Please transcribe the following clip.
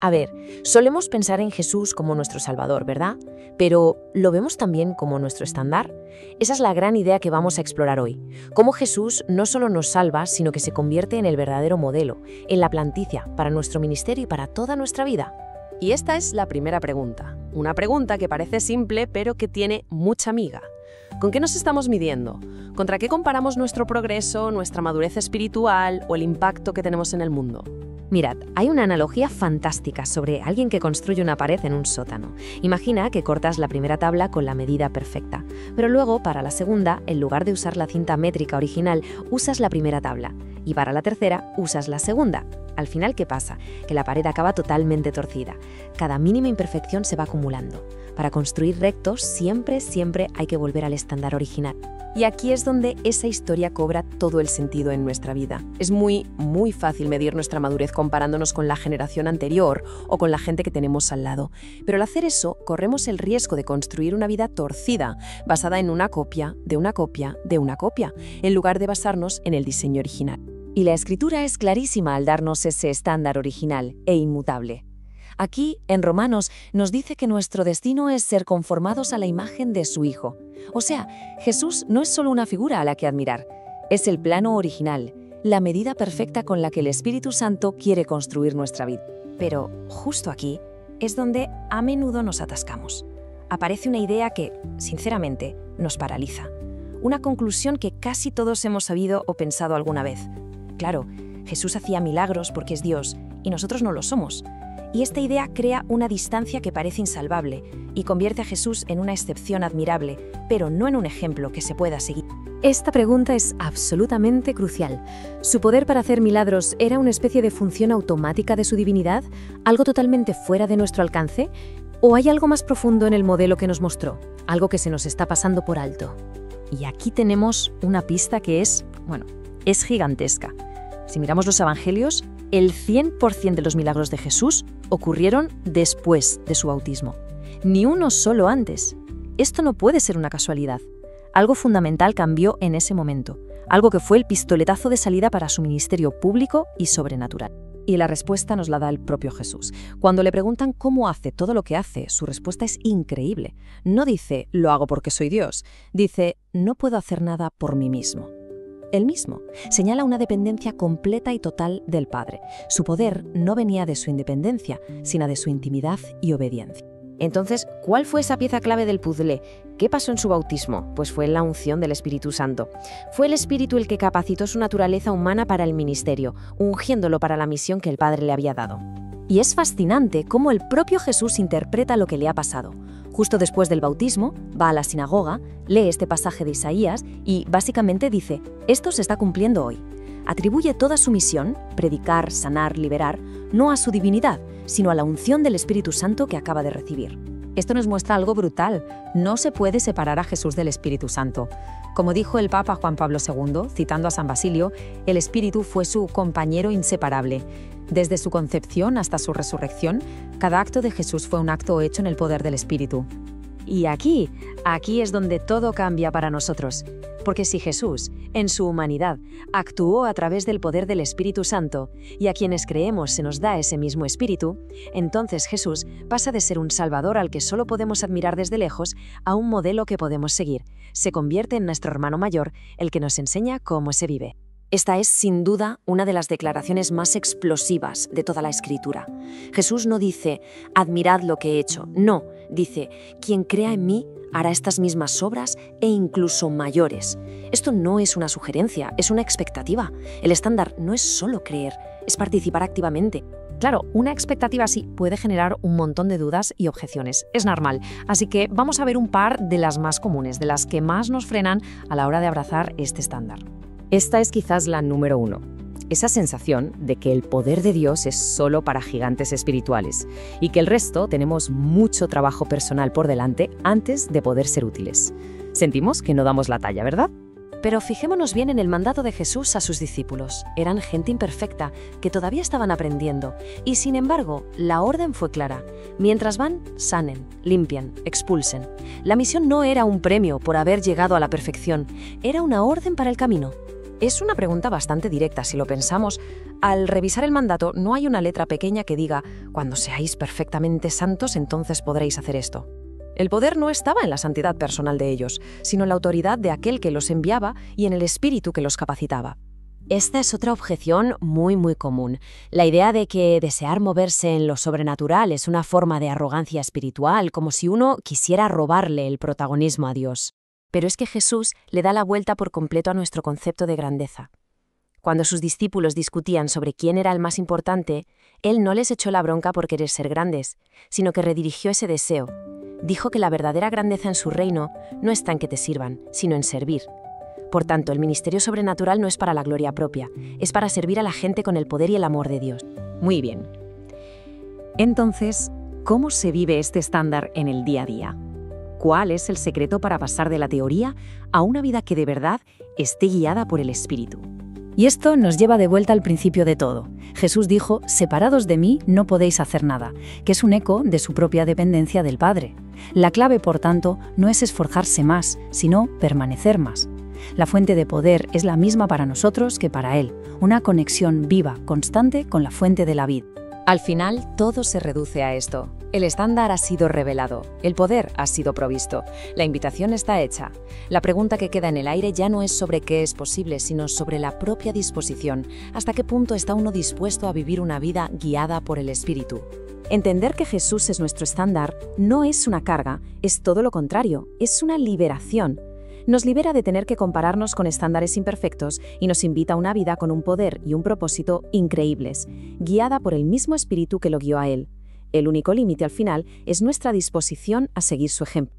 A ver, solemos pensar en Jesús como nuestro Salvador, ¿verdad? Pero ¿lo vemos también como nuestro estándar? Esa es la gran idea que vamos a explorar hoy. Cómo Jesús no solo nos salva, sino que se convierte en el verdadero modelo, en la planticia, para nuestro ministerio y para toda nuestra vida. Y esta es la primera pregunta. Una pregunta que parece simple, pero que tiene mucha miga. ¿Con qué nos estamos midiendo? ¿Contra qué comparamos nuestro progreso, nuestra madurez espiritual o el impacto que tenemos en el mundo? Mirad, hay una analogía fantástica sobre alguien que construye una pared en un sótano. Imagina que cortas la primera tabla con la medida perfecta, pero luego, para la segunda, en lugar de usar la cinta métrica original, usas la primera tabla, y para la tercera, usas la segunda. Al final, ¿qué pasa? Que la pared acaba totalmente torcida. Cada mínima imperfección se va acumulando. Para construir rectos, siempre hay que volver al estándar original. Y aquí es donde esa historia cobra todo el sentido en nuestra vida. Es muy fácil medir nuestra madurez comparándonos con la generación anterior o con la gente que tenemos al lado. Pero al hacer eso, corremos el riesgo de construir una vida torcida, basada en una copia, de una copia, de una copia, en lugar de basarnos en el diseño original. Y la Escritura es clarísima al darnos ese estándar original e inmutable. Aquí, en Romanos, nos dice que nuestro destino es ser conformados a la imagen de su Hijo. O sea, Jesús no es solo una figura a la que admirar, es el plano original, la medida perfecta con la que el Espíritu Santo quiere construir nuestra vida. Pero justo aquí es donde a menudo nos atascamos. Aparece una idea que, sinceramente, nos paraliza. Una conclusión que casi todos hemos sabido o pensado alguna vez. Claro, Jesús hacía milagros porque es Dios y nosotros no lo somos. Y esta idea crea una distancia que parece insalvable y convierte a Jesús en una excepción admirable, pero no en un ejemplo que se pueda seguir. Esta pregunta es absolutamente crucial. ¿Su poder para hacer milagros era una especie de función automática de su divinidad? ¿Algo totalmente fuera de nuestro alcance? ¿O hay algo más profundo en el modelo que nos mostró? Algo que se nos está pasando por alto. Y aquí tenemos una pista que es gigantesca. Si miramos los evangelios, el 100% de los milagros de Jesús ocurrieron después de su bautismo. Ni uno solo antes. Esto no puede ser una casualidad. Algo fundamental cambió en ese momento. Algo que fue el pistoletazo de salida para su ministerio público y sobrenatural. Y la respuesta nos la da el propio Jesús. Cuando le preguntan cómo hace todo lo que hace, su respuesta es increíble. No dice, lo hago porque soy Dios. Dice, no puedo hacer nada por mí mismo. Él mismo señala una dependencia completa y total del Padre. Su poder no venía de su independencia, sino de su intimidad y obediencia. Entonces, ¿cuál fue esa pieza clave del puzzle? ¿Qué pasó en su bautismo? Pues fue la unción del Espíritu Santo. Fue el Espíritu el que capacitó su naturaleza humana para el ministerio, ungiéndolo para la misión que el Padre le había dado. Y es fascinante cómo el propio Jesús interpreta lo que le ha pasado. Justo después del bautismo, va a la sinagoga, lee este pasaje de Isaías y básicamente dice, esto se está cumpliendo hoy. Atribuye toda su misión, predicar, sanar, liberar, no a su divinidad, sino a la unción del Espíritu Santo que acaba de recibir. Esto nos muestra algo brutal. No se puede separar a Jesús del Espíritu Santo. Como dijo el Papa Juan Pablo II, citando a San Basilio, el Espíritu fue su compañero inseparable. Desde su concepción hasta su resurrección, cada acto de Jesús fue un acto hecho en el poder del Espíritu. Y aquí es donde todo cambia para nosotros. Porque si Jesús, en su humanidad, actuó a través del poder del Espíritu Santo, y a quienes creemos se nos da ese mismo Espíritu, entonces Jesús pasa de ser un Salvador al que solo podemos admirar desde lejos a un modelo que podemos seguir. Se convierte en nuestro hermano mayor, el que nos enseña cómo se vive. Esta es, sin duda, una de las declaraciones más explosivas de toda la Escritura. Jesús no dice, admirad lo que he hecho. No, dice, quien crea en mí hará estas mismas obras e incluso mayores. Esto no es una sugerencia, es una expectativa. El estándar no es solo creer, es participar activamente. Claro, una expectativa así puede generar un montón de dudas y objeciones. Es normal. Así que vamos a ver un par de las más comunes, de las que más nos frenan a la hora de abrazar este estándar. Esta es quizás la número 1. Esa sensación de que el poder de Dios es solo para gigantes espirituales y que el resto tenemos mucho trabajo personal por delante antes de poder ser útiles. Sentimos que no damos la talla, ¿verdad? Pero fijémonos bien en el mandato de Jesús a sus discípulos. Eran gente imperfecta, que todavía estaban aprendiendo. Y sin embargo, la orden fue clara. Mientras van, sanen, limpian, expulsen. La misión no era un premio por haber llegado a la perfección, era una orden para el camino. Es una pregunta bastante directa si lo pensamos. Al revisar el mandato no hay una letra pequeña que diga «Cuando seáis perfectamente santos, entonces podréis hacer esto». El poder no estaba en la santidad personal de ellos, sino en la autoridad de aquel que los enviaba y en el espíritu que los capacitaba. Esta es otra objeción muy común, la idea de que desear moverse en lo sobrenatural es una forma de arrogancia espiritual, como si uno quisiera robarle el protagonismo a Dios. Pero es que Jesús le da la vuelta por completo a nuestro concepto de grandeza. Cuando sus discípulos discutían sobre quién era el más importante, Él no les echó la bronca por querer ser grandes, sino que redirigió ese deseo. Dijo que la verdadera grandeza en su reino no está en que te sirvan, sino en servir. Por tanto, el ministerio sobrenatural no es para la gloria propia, es para servir a la gente con el poder y el amor de Dios. Muy bien. Entonces, ¿cómo se vive este estándar en el día a día? ¿Cuál es el secreto para pasar de la teoría a una vida que de verdad esté guiada por el Espíritu? Y esto nos lleva de vuelta al principio de todo. Jesús dijo, separados de mí no podéis hacer nada, que es un eco de su propia dependencia del Padre. La clave, por tanto, no es esforzarse más, sino permanecer más. La fuente de poder es la misma para nosotros que para Él, una conexión viva, constante con la fuente de la vida. Al final, todo se reduce a esto. El estándar ha sido revelado, el poder ha sido provisto, la invitación está hecha. La pregunta que queda en el aire ya no es sobre qué es posible, sino sobre la propia disposición, hasta qué punto está uno dispuesto a vivir una vida guiada por el Espíritu. Entender que Jesús es nuestro estándar no es una carga, es todo lo contrario, es una liberación. Nos libera de tener que compararnos con estándares imperfectos y nos invita a una vida con un poder y un propósito increíbles, guiada por el mismo Espíritu que lo guió a Él. El único límite al final es nuestra disposición a seguir su ejemplo.